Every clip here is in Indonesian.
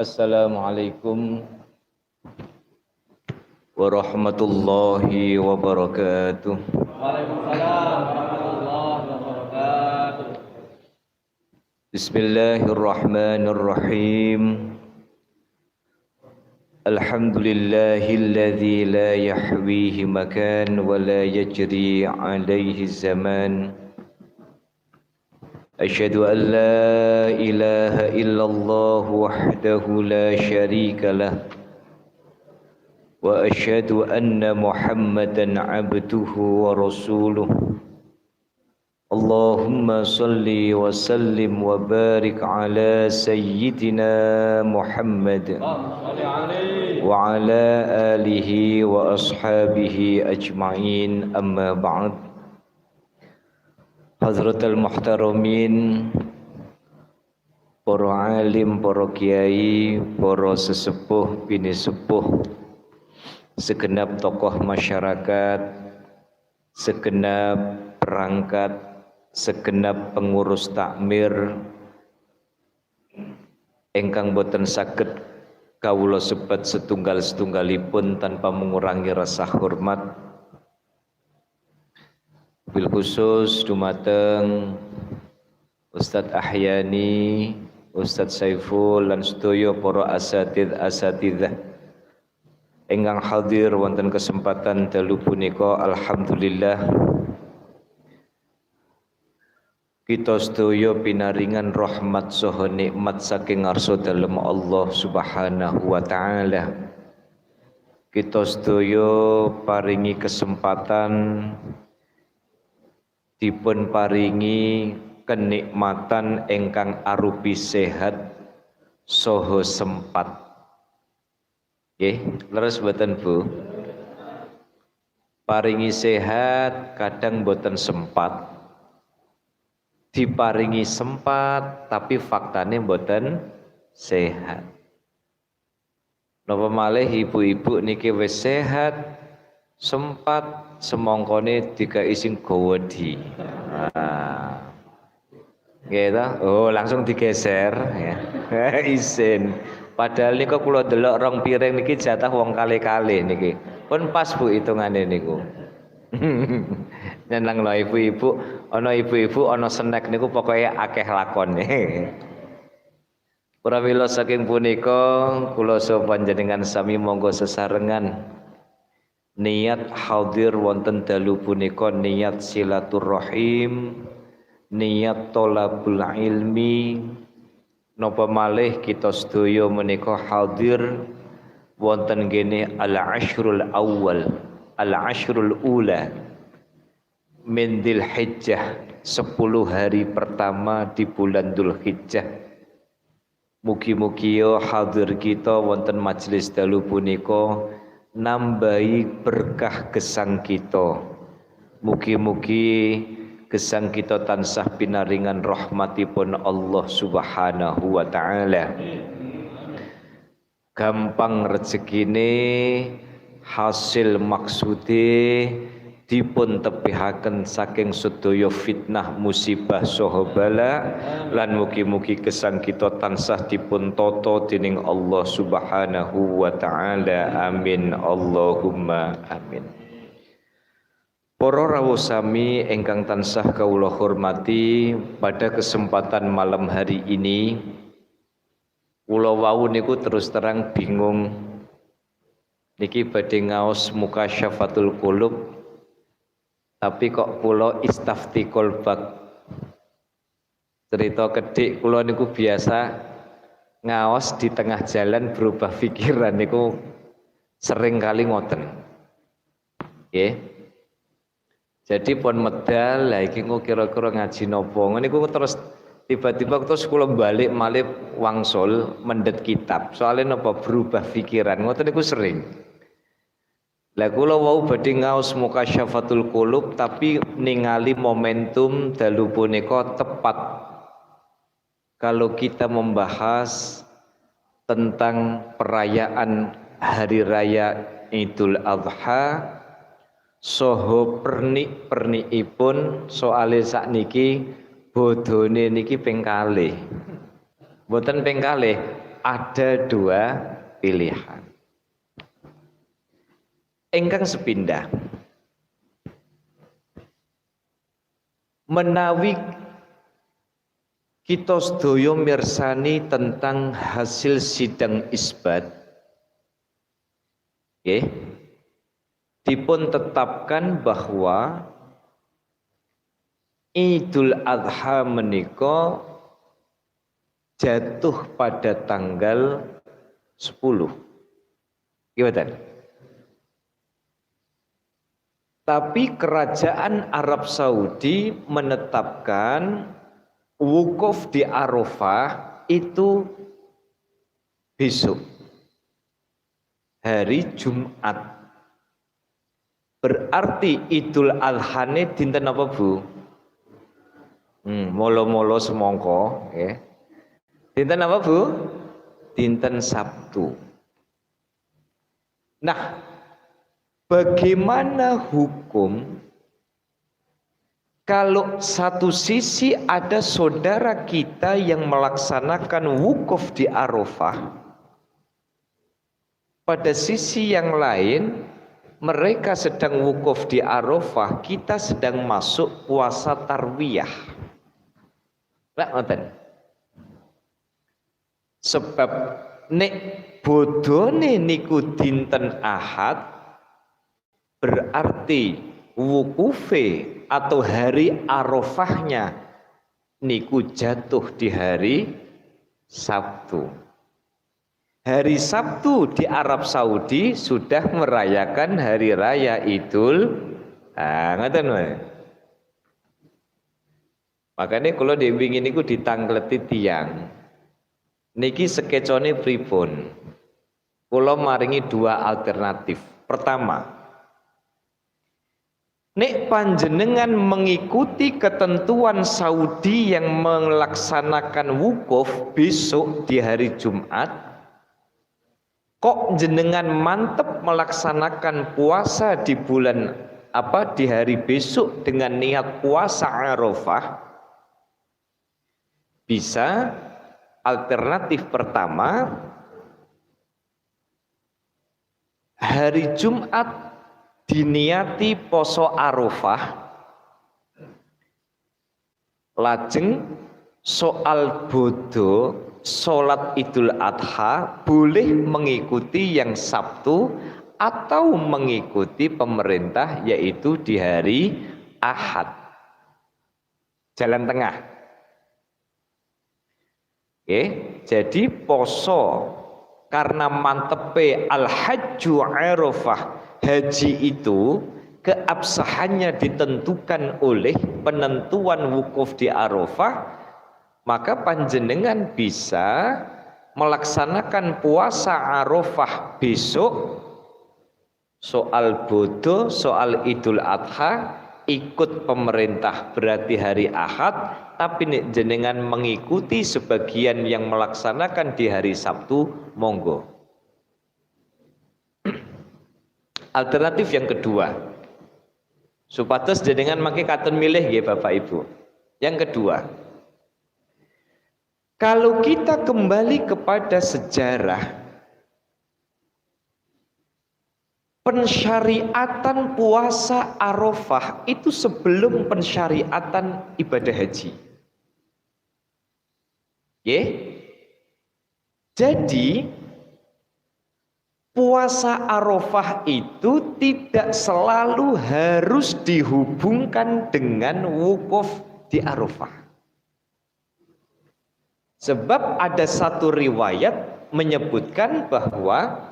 Assalamualaikum warahmatullahi wabarakatuh. Waalaikumsalam warahmatullahi wabarakatuh. Bismillahirrahmanirrahim. Alhamdulillahilladzi la yahwihi makan wa la yajri alaihi zaman. Asyhadu an la ilaha illallah wahdahu la syarika lah. Wa asyhadu anna Muhammadan abduhu wa rasuluh. Allahumma salli wa sallim wa barik ala sayyidina Muhammad wa ala alihi wa ashabihi ajma'in, amma ba'd. Hazratul muhtaramin, para alim, para kiai, para sesepuh, bini sepuh, segenap tokoh masyarakat, segenap perangkat, segenap pengurus takmir ingkang boten saged kawula sebat setunggal-setunggalipun tanpa mengurangi rasa hormat. Bil khusus dumateng Ustadz Ahyani, Ustadz Saiful lan sedaya para asatidzah ingkang hadir wonten kesempatan dalu punika. Alhamdulillah kita sedaya pinaringan rahmat saha nikmat saking ngarsa dalem Allah Subhanahu wa taala. Kita sedaya paringi kesempatan, dipun paringi kenikmatan ingkang arupi sehat saha sempat. Nggih, leres mboten Bu? Paringi sehat kadang mboten sempat. Diparingi sempat tapi faktane mboten sehat. Napa malih ibu-ibu niki wis sehat, sempat, semongkone dikai sing gawedi. Nggih ta? Oh, langsung digeser ya. Isin. Padahal niku kula delok rong piring niki jatah wong kali-kali niki. Pun pas Bu hitungane niku. Nyeneng lho ibu-ibu, ana ibu-ibu ana snack niku pokoke akeh lakone. Pramila saking punika kula saha panjenengan sami monggo sesarengan niat hadir wonten dalu punika, niat silaturahim, niat thalabul ilmi. Napa malih kita sedaya menika hadir wonten gene al-ashrul awal, al-ashrul ula min Dzulhijjah, 10 hari pertama di bulan Dzulhijjah. Mugi-mugi hadir kita wonten majelis dalu punika nambahi berkah gesang kita. Mugi-mugi gesang kita tansah pinaringan rahmatipun Allah Subhanahu wa taala. Gampang rezekine, hasil maksude dipun tepihaken saking sedaya fitnah musibah saha bala, lan mugi-mugi gesang kita tansah dipun tata dening Allah Subhanahu wa taala. Amin Allahumma amin. Para rawuh sami ingkang tansah kawula hormati, pada kesempatan malam hari ini kula wau niku terus terang bingung niki badhe ngaos mukasyafatul qulub, tapi kok kula istafti kolbak. Cerita kedik kula niku biasa ngaos di tengah jalan berubah pikiran niku sering kali ngoten. Nggih. Jadi pun medal lah iki kira-kira ngaji napa. Niku terus tiba-tiba terus kula balik malih wangsul mendet kitab. Soalnya napa berubah pikiran ngoten niku sering. Lah kula wau badhe ngaos mukasyafatul qulub tapi ningali momentum dalu punika tepat kalau kita membahas tentang perayaan hari raya Idul Adha saha pernik-pernikipun. Soale sakniki bodhone niki ping kalih. Mboten ping kalih, ada dua pilihan. Ingkang sepindah menawi kita sedaya mirsani tentang hasil sidang isbat, okay, dipun tetapkan bahwa Idul Adha menika jatuh pada tanggal 10. Gimana? Tapi kerajaan Arab Saudi menetapkan wukuf di Arafah itu besok, hari Jumat. Berarti Idul Adha ne dinten apa, Bu? Molo-molo semongko, ya. Dinten apa, Bu? Dinten Sabtu. Nah, bagaimana hukum kalau satu sisi ada saudara kita yang melaksanakan wukuf di Arafah, pada sisi yang lain mereka sedang wukuf di Arafah, kita sedang masuk puasa tarwiyah. Lah ngoten. Sebab nek bodone niku dinten Ahad, berarti wukufe atau hari Arafahnya niku jatuh di hari Sabtu. Hari Sabtu di Arab Saudi sudah merayakan hari raya Idul ngoten wae. Makanya kalau diwingin niku ditangleti tiang. Niki skecone pripun? Kula maringi dua alternatif. Pertama, nek panjenengan mengikuti ketentuan Saudi yang melaksanakan wukuf besok di hari Jumat, kok jenengan mantep melaksanakan puasa di bulan di hari besok dengan niat puasa Arafah? Bisa. Alternatif pertama, hari Jumat diniati poso Arafah, lajeng soal bodo sholat Idul Adha boleh mengikuti yang Sabtu atau mengikuti pemerintah yaitu di hari Ahad. Jalan tengah. Jadi poso karena mantepe al-hajju Arafah, haji itu keabsahannya ditentukan oleh penentuan wukuf di Arafah, maka panjenengan bisa melaksanakan puasa Arafah besok, soal bodo, soal Idul Adha, ikut pemerintah berarti hari Ahad, tapi jenengan mengikuti sebagian yang melaksanakan di hari Sabtu, monggo. Alternatif yang kedua, supados jenengan makai katon milih ya Bapak Ibu. Yang kedua, kalau kita kembali kepada sejarah pensyariatan puasa Arafah itu sebelum pensyariatan ibadah haji. Jadi puasa Arafah itu tidak selalu harus dihubungkan dengan wukuf di Arafah. Sebab ada satu riwayat menyebutkan bahwa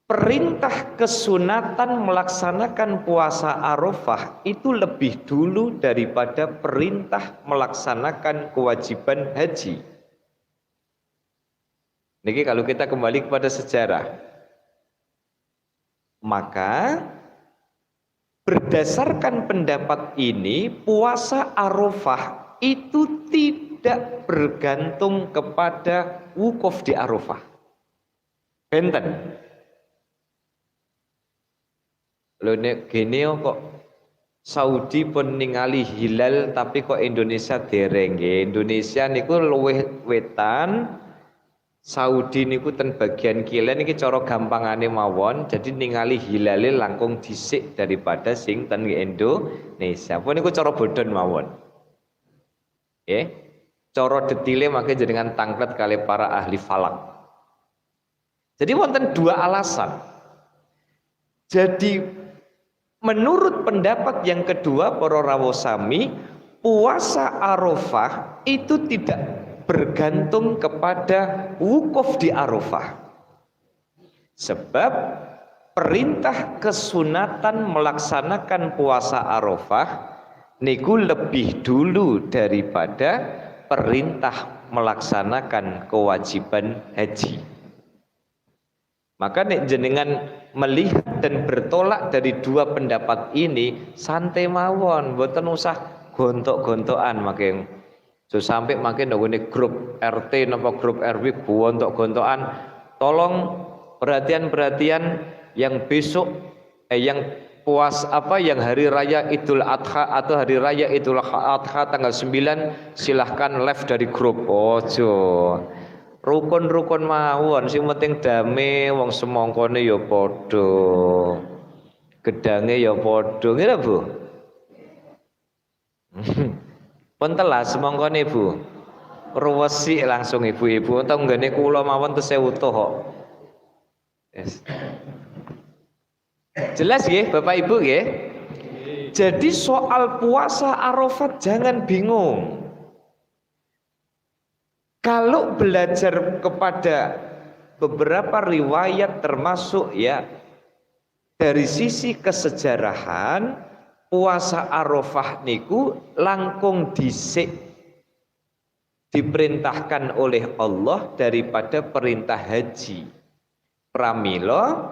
perintah kesunatan melaksanakan puasa Arafah itu lebih dulu daripada perintah melaksanakan kewajiban haji. Niki kalau kita kembali kepada sejarah, maka berdasarkan pendapat ini puasa Arafah itu tidak bergantung kepada wukuf di Arafah. Benten. Lho nek gene kok Saudi pun ningali hilal tapi kok Indonesia dereng nggih. Indonesia niku luwih wetan Saudi niku ten bagian kilen iki cara gampangane mawon, jadi ningali hilale langkung dhisik daripada sing ten Indonesia. Pun niku cara bodhon mawon. Nggih. Cara detile mangke jenengan tanglet kali para ahli falak. Jadi wonten dua alasan. Jadi menurut pendapat yang kedua para rawuh sami, puasa Arafah itu tidak bergantung kepada wukuf di Arafah. Sebab perintah kesunatan melaksanakan puasa Arafah niku lebih dulu daripada perintah melaksanakan kewajiban haji. Maka nek jenengan melihat dan bertolak dari dua pendapat ini, santai mawon, mboten usah gontok-gontokan makin. So sampai makin nggone grup RT napa grup RW gontok-gontokan. Tolong perhatian-perhatian yang besok yang yang hari raya Idul Adha atau hari raya Idul Adha tanggal 9 silahkan live dari grup. Ojo. Rukun-rukun mawon sing penting dame wong semongkone ya padha. Gedange ya padha. Ngira Bu? Pun telas semongkone Bu. Ruwesi langsung ibu-ibu utawa nggone kula mawon tesih utuh kok. Yes. Jelas nggih Bapak Ibu nggih? Jadi soal puasa Arafat jangan bingung. Kalau belajar kepada beberapa riwayat termasuk ya dari sisi kesejarahan puasa Arafah niku langkung dhisik diperintahkan oleh Allah daripada perintah haji. Pramila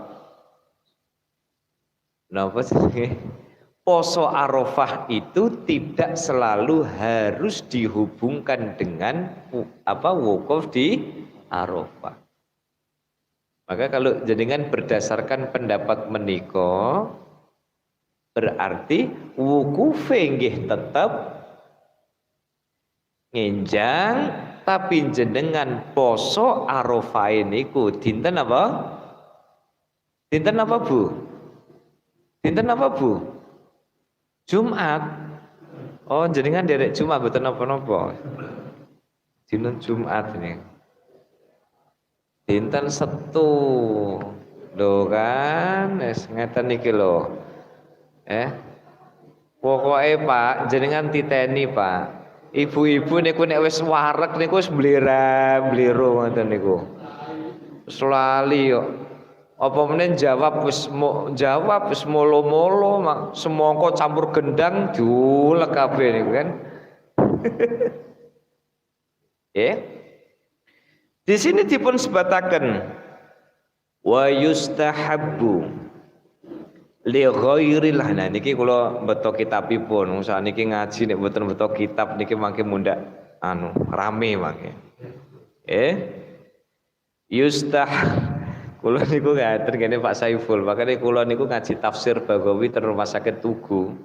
napa sih? Poso Arafah itu tidak selalu harus dihubungkan dengan wukuf di Arafah. Maka kalau jenengan berdasarkan pendapat menika berarti wukufe nggih tetep ngenjang tapi jenengan poso Arafah niku dinten apa? Dinten apa Bu? Dinten apa Bu? Jumat. Oh, jenengan derek Jumat mboten napa-napa. Dinten Jumat ini. Dinten Setu. Lho kan, wis ngeten iki lho. Pokoke Pak, jenengan titeni Pak. Ibu-ibu niku nek wis wareg niku wis mblira-mbliro ngoten niku. Wis lali kok. Apa meneh jawab wis molo-molo semongko campur gendang diulek kabeh niku kan. Di sini dipun sebataken wa yustahabbu li ghairil. Nah niki kula beto kitabipun, usah niki ngaji nek mboten beto kitab niki mangke mundak rame mangke. Kula niku ngaten kene Pak Saiful, makane kula niku ngaji tafsir Bagawi ten Rumah Sakit Tugu.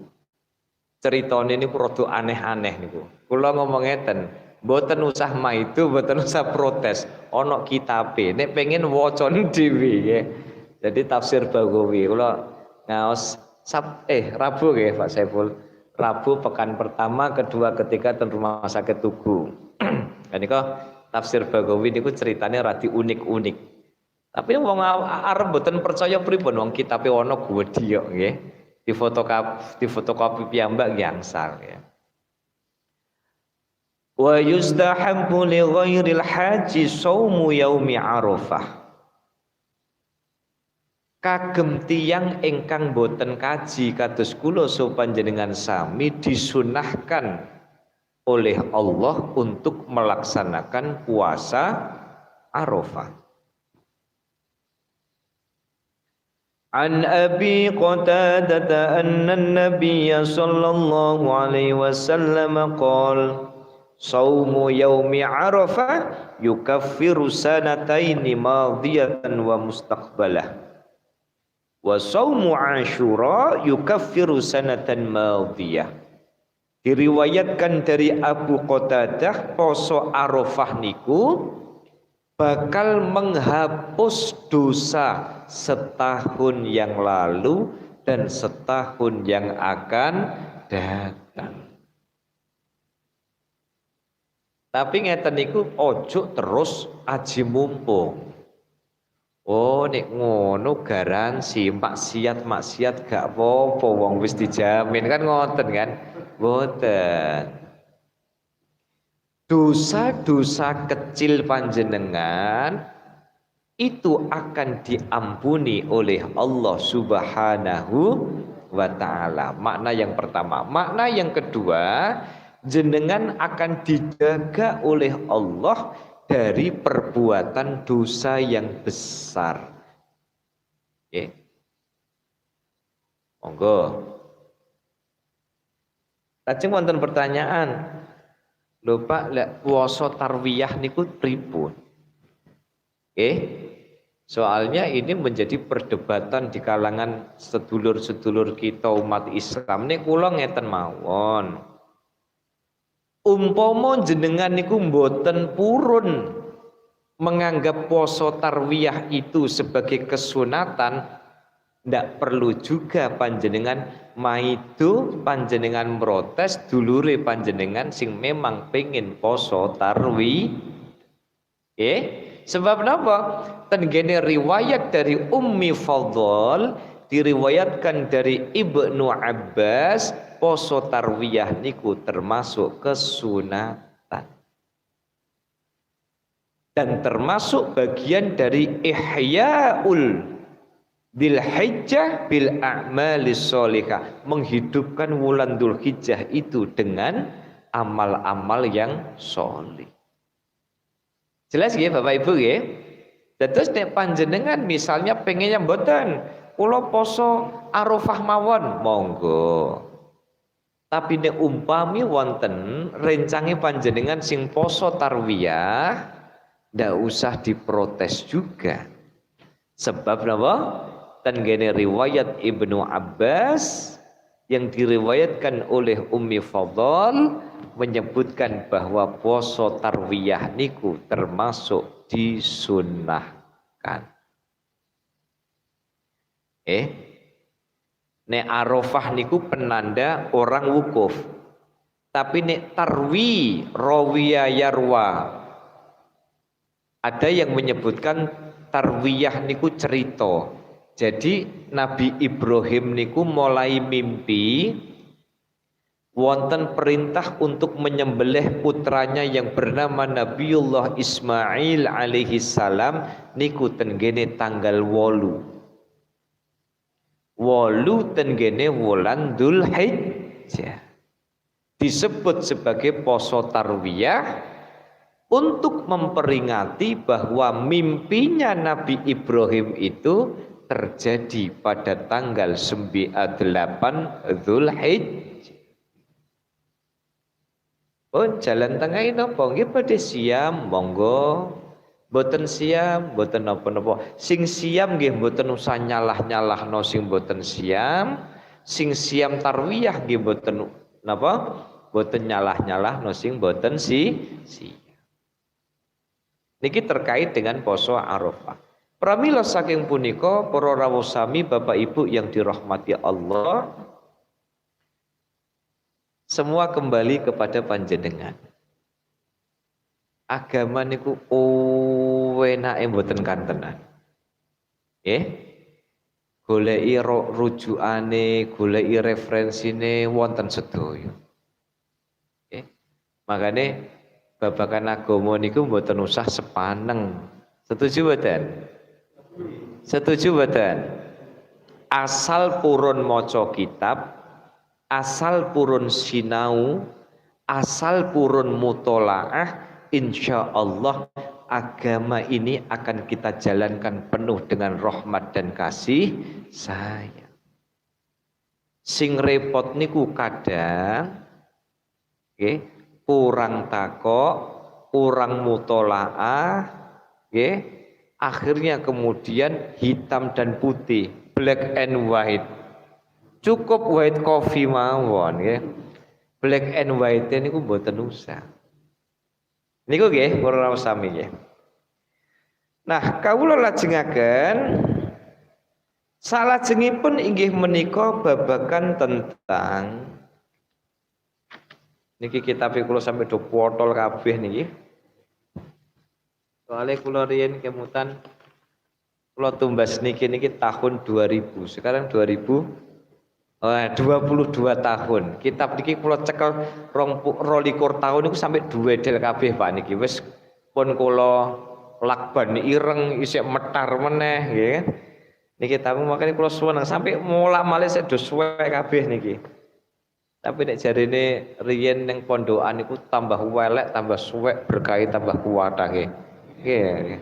Ceritane niku rada aneh-aneh niku. Kula ngomong ngeten, mboten usah maidu, mboten usah protes. Ana kitabe, nek pengen wacane dhewe nggih. Jadi tafsir Bagawi kula ngaos Rabu nggih Pak Saiful. Rabu pekan pertama, kedua, ketiga ten Rumah Sakit Tugu. Menika tafsir Bagawi niku ceritane radi unik-unik. Tapi wong arep mboten percaya pripun wong kitabe ana gwedhi kok nggih. Difotokopi piyambak nggih angsal ya. Wa yustahabbu li ghairil haji shaumu yaumi Arafah. Kagem tiyang ingkang boten kaji kados kula so panjenengan sami disunahkan oleh Allah untuk melaksanakan puasa Arafah. An Abi Qatadah anna an-nabiy sallallahu alaihi wasallam qala saumu yaumi Arafah yukaffiru sanataini madiyatan wa mustaqbalah wa saumu Asyura yukaffiru sanatan madiyah. Diriwayatkan dari Abu Qatadah poso Arafah niku bakal menghapus dosa setahun yang lalu dan setahun yang akan datang. Tapi ngeten niku ojo terus aji mumpung. Oh nek ngono garansi maksiat gak apa-apa wong wis dijamin kan ngoten kan. Mboten. Dosa-dosa kecil panjenengan itu akan diampuni oleh Allah Subhanahu wa taala. Makna yang pertama, makna yang kedua, jenengan akan dijaga oleh Allah dari perbuatan dosa yang besar. Oke. Monggo. Lajeng wonten pertanyaan. Lho Pak, lek puasa tarwiyah niku pripun? Soalnya ini menjadi perdebatan di kalangan sedulur-sedulur kita umat Islam. Nek kula ngeten mawon. Umpama jenengan niku mboten purun menganggap poso tarwiyah itu sebagai kesunatan, ndak perlu juga panjenengan maido panjenengan protes dulure panjenengan sing memang pengen poso tarwiyah. Sebab napa? Tenggene riwayat dari Ummi Fadl diriwayatkan dari Ibnu Abbas poso tarwiyah niku termasuk kesunatan dan termasuk bagian dari ihya'ul bil hijjah bil a'malis sholihah, menghidupkan wulan Dzulhijjah itu dengan amal-amal yang sholih. Jelas ya Bapak Ibu ya? Terus nek panjenengan misalnya pengennya mboten kula poso Arafah mawon, monggo. Tapi nek umpami wonten rencange panjenengan sing poso tarwiyah, ndak usah diprotes juga. Sebab napa? Tenggene riwayat Ibnu Abbas yang diriwayatkan oleh Ummi Fadl menyebutkan bahwa poso tarwiyah niku termasuk disunnahkan. Nek Arafah niku penanda orang wukuf. Tapi nek tarwi rawiya yarwa, ada yang menyebutkan tarwiyah niku cerita. Jadi Nabi Ibrahim niku mulai mimpi wonten perintah untuk menyembelih putranya yang bernama Nabiullah Ismail alaihi salam niku tenggene tanggal 8 tenggene wulan Dzulhijjah. Disebut sebagai poso tarwiyah untuk memperingati bahwa mimpinya Nabi Ibrahim itu terjadi pada tanggal 8 Dzulhijjah. Oh, jalan tengah ini napa? Nggih badhe siam, monggo. Mboten siam, mboten napa-napa. Sing siam nggih mboten usah nyalah-nyalahno sing mboten siam. Sing siam tarwiyah nggih mboten napa? Mboten nyalah-nyalahno sing mboten siam. Niki terkait dengan poso Arafah. Pramila saking punika para rawuh sami Bapak Ibu yang dirahmati Allah, semua kembali kepada panjenengan. Agama niku enake mboten kantenan. Goleki rujukane, goleki referensine wonten sedaya. Makane babagan agama niku mboten usah sepaneng. Setuju mboten? Setuju mboten? Asal purun maca kitab, asal purun sinau, asal purun mutolaah, insyaallah agama ini akan kita jalankan penuh dengan rahmat dan kasih sayang. Sing repot niku kadang kurang takok, kurang mutolaah, akhirnya kemudian hitam dan putih, black and white. Cukup white coffee mawon Black and white niku mboten usah. Niku nggih para sami nggih. Nah, kawula lajengaken salajengipun inggih menika babagan tentang niki kitab kula sampai do potol kabeh niki. Soalnya kula riyen kemutan kula tumbas niki tahun 2000. Sekarang 22 tahun. Kitab niki kula cekel 22 tahun niku sampai duwedel kabeh Pak niki. Wis pun kula lakban ireng isih metar meneh nggih kan. Niki tamu makane kula suweneng sampai mulak-malik sedo suwek kabeh niki. Tapi nek jarine riyen ning pondokan niku tambah welek, tambah suwek, berkah tambah kuwatah nggih. Nggih.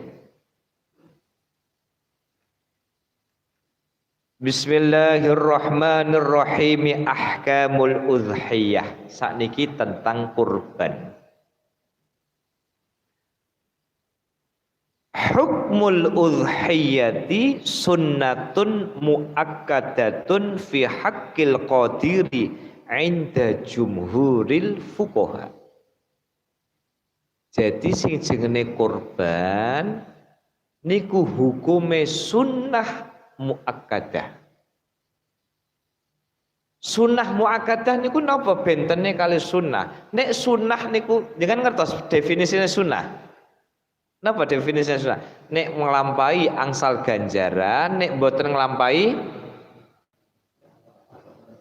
Bismillahirrahmanirrahim. Ahkamul udhiyah. Sakniki tentang kurban. Hukmul udhiyati sunnatun muakkadatun fi haqqil qadiri 'inda jumhuril fuqaha. Jadi sing jenenge kurban niku hukume sunnah muakkadah. Sunnah muakkadah niku napa bentene kali sunnah? Nek sunnah niku jangan ngertos definisinya sunnah. Napa definisinya sunnah? Nek nglampahi angsal ganjaran, nek mboten nglampahi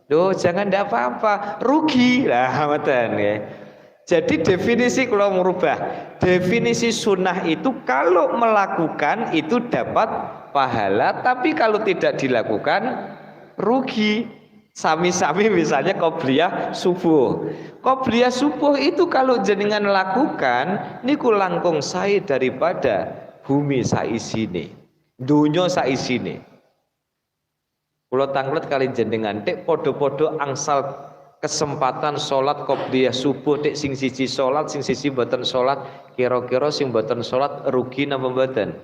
jangan ndak apa-apa, rugi lah ngoten nggih. Jadi definisi kalau merubah definisi sunnah itu kalau melakukan itu dapat pahala, tapi kalau tidak dilakukan rugi. Sami-sami misalnya qobliyah subuh. Qobliyah subuh itu kalau jenengan lakukan niku langkung sae daripada bumi saisine, dunya saisine. Kula tanglet kali jenengan tek podo-podo angsal kesempatan sholat qobliyah subuh tek sing siji sholat sing siji mboten sholat, kira-kira sing mboten sholat rugi napa mboten?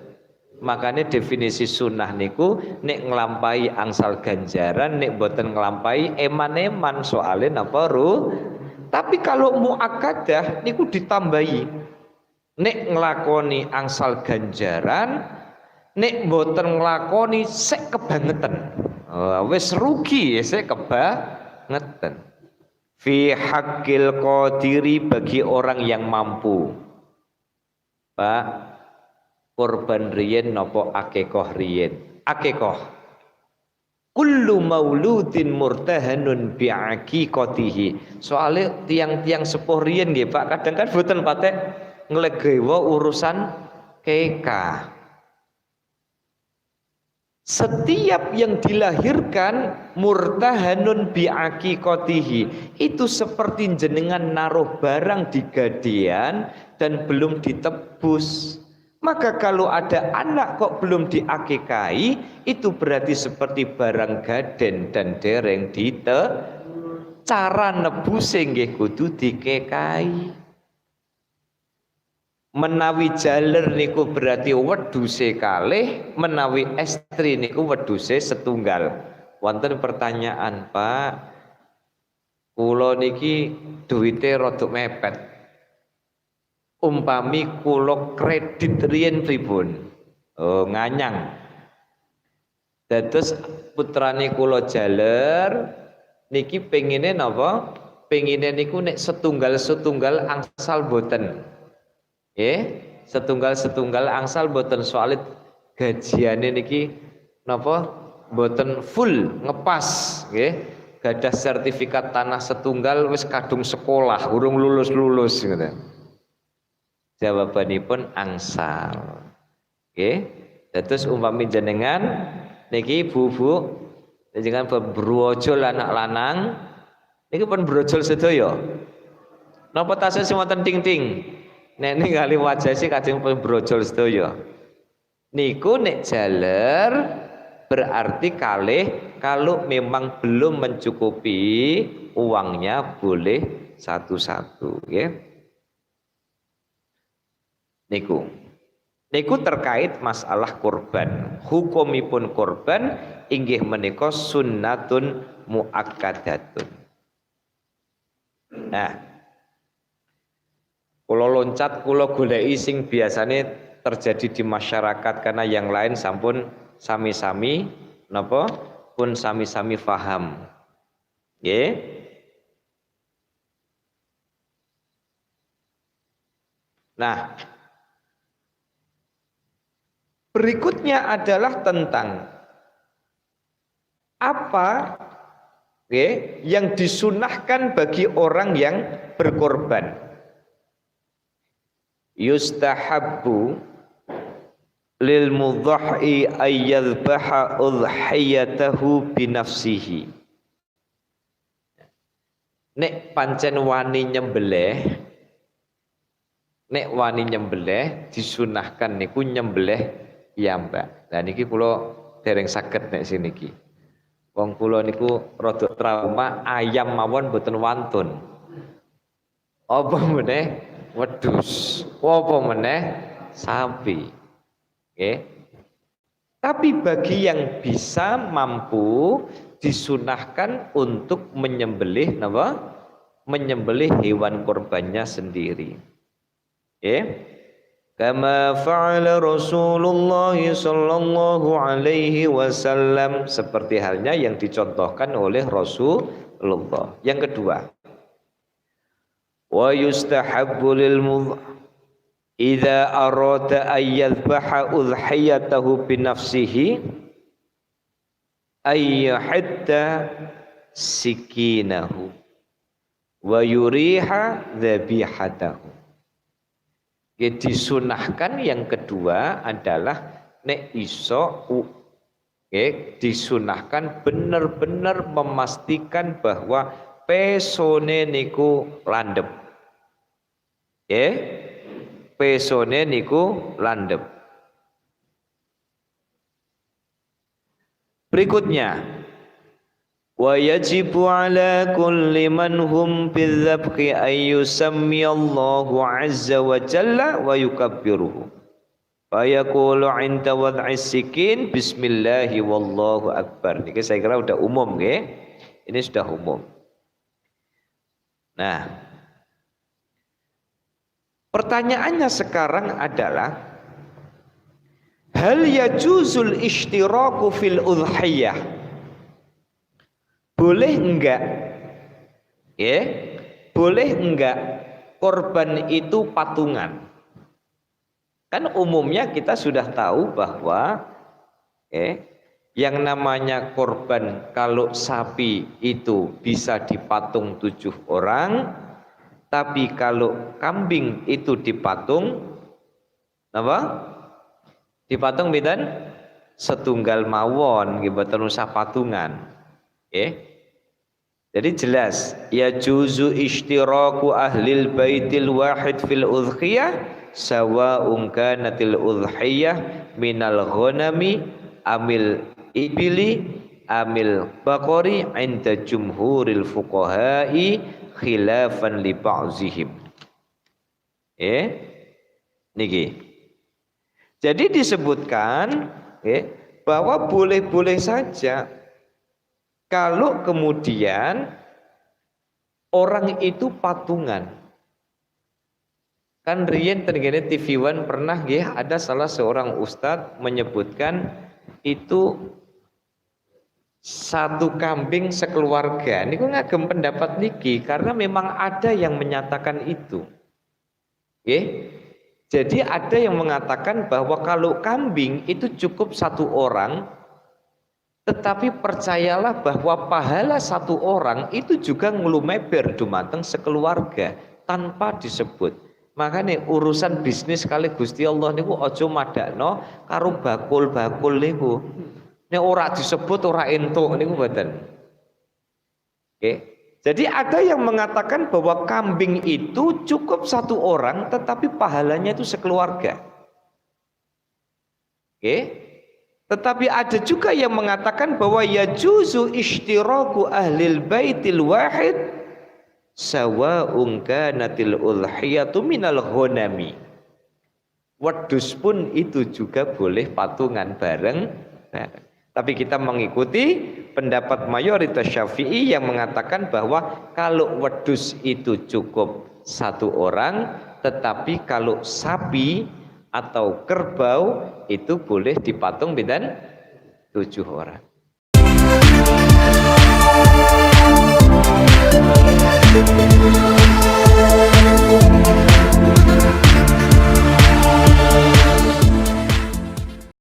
Makanya definisi sunnah niku nek nglampahi angsal ganjaran, nek mboten nglampahi eman-eman soalnya napa tapi kalau muakkadah niku ditambahi. Nek nglakoni angsal ganjaran, nek mboten nglakoni sek kebangetan. Wis rugi sek kebangetan. Fi haqqil qadiri bagi orang yang mampu. Pak, kurban riyen napa akikah riyen? Akikah kullu mauludin murtahanun bi'aqiqatihi. Soale tiang-tiang sepuh riyen nggih Pak, kadang kan boten patek nglegewa urusan kekah. Setiap yang dilahirkan murtahanun bi'aqiqatihi itu seperti jenengan naruh barang di gadean dan belum ditebus. Maka kalau ada anak kok belum diakikahi, itu berarti seperti barang gaden dan dereng cara nebuse nggih kudu dikekai. Menawi jaler niku berarti wedhuse kalih, menawi estri niku wedhuse setunggal. Wonten pertanyaan, Pak. Kula niki duwite rada mepet. Umpami kula kredit riyen pripun? Nganyang. Dados putrane kula jaler niki pengine napa? Pengine niku nek setunggal-setunggal angsal boten. Setunggal-setunggal angsal boten soalnya gajiane niki napa? Boten full ngepas, nggih. Gadah sertifikat tanah setunggal wis kadung sekolah, urung lulus-lulus ngoten. Jawabanipun angsal. Terus umpami jenengan niki ibu-ibu jenengan berbrojol anak lanang niki pun brojol sedaya. Napa tasih sing wonten ting-ting? Nek ningali wajah sih kadang pun brojol sedaya. Niku nek jaler berarti kalih kalau memang belum mencukupi uangnya boleh satu-satu, ya. Niku terkait masalah kurban. Hukumipun kurban inggih menika sunnatun muakkadatun. Nah, kula loncat kula goleki sing biasane terjadi di masyarakat karena yang lain sampun sami-sami napa pun sami-sami faham. Nggih. Nah, berikutnya adalah tentang apa yang disunahkan bagi orang yang berkorban. Yustahabbu lil mudhahi ayyadhbaha udhiyatahu binafsihi. Nek pancen wani nyembelih, disunahkan niku nyembelih piyambak. Lah niki kula dereng saged nek siniki. Wong kula niku rada trauma ayam mawon mboten wantun. Apa meneh wedhus, apa meneh sapi. Nggih. Tapi bagi yang bisa mampu disunahkan untuk menyembelih napa? Menyembelih hewan kurbannya sendiri. Kama fa'ala Rasulullah sallallahu alaihi wasallam, seperti halnya yang dicontohkan oleh Rasulullah. Yang kedua, wa yustahabbu lil idza arada ay yadhbaha udhiyatahu bi nafsihi ay hatta sikinahu wa yuriha dzabihatahu. Disunahkan yang kedua adalah nek iso disunahkan benar-benar memastikan bahwa pesone niku landep. Pesone niku landep. Berikutnya, wa yajibu ala kulli man hum bidzabhi ay yusammiyallahu azza wa jalla wa yukabbiruhu fa yaqulu 'inda wad'is sikin bismillahi wallahu akbar. Niki saya kira udah umum nggih. Ini sudah umum. Nah, pertanyaannya sekarang adalah hal yajuzul ishtiraku fil udhiyah? Boleh enggak boleh enggak korban itu patungan? Kan umumnya kita sudah tahu bahwa yang namanya korban kalau sapi itu bisa dipatung 7 orang, tapi kalau kambing itu dipatung apa? Dipatung pinten? Setunggal mawon nggih mboten usah patungan. Jadi jelas ya juzu ishtiraku ahlil baitil wahid fil udhiyah sawa'un kanatil udhiyah minal ghanami amil ibili amil baqari 'inda jumhuril fuqaha'i khilafan li ba'dihim. Niki. Jadi disebutkan bahwa boleh-boleh saja kalau kemudian orang itu patungan. Kan riyen tengene TV One pernah nggih ada salah seorang ustadz menyebutkan itu satu kambing sekeluarga. Niku ngagem pendapat niki karena memang ada yang menyatakan itu. Jadi ada yang mengatakan bahwa kalau kambing itu cukup 1 orang, tetapi percayalah bahwa pahala 1 orang itu juga nglumeber dumateng sekeluarga tanpa disebut. Makanya urusan bisnis kali Gusti Allah niku aja madakno karo bakul-bakul niku. Nek ora disebut ora entuk niku mboten. Jadi ada yang mengatakan bahwa kambing itu cukup 1 orang tetapi pahalanya itu sekeluarga. Tetapi ada juga yang mengatakan bahwa yajuzu ishtiraku ahlil baitil wahid sawa'un kanatil udhiyatu minal ghanami. Wedhus pun itu juga boleh patungan bareng. Tapi kita mengikuti pendapat mayoritas Syafi'i yang mengatakan bahwa kalau wedhus itu cukup 1 orang, tetapi kalau sapi atau kerbau itu boleh dipatung pinten 7 orang.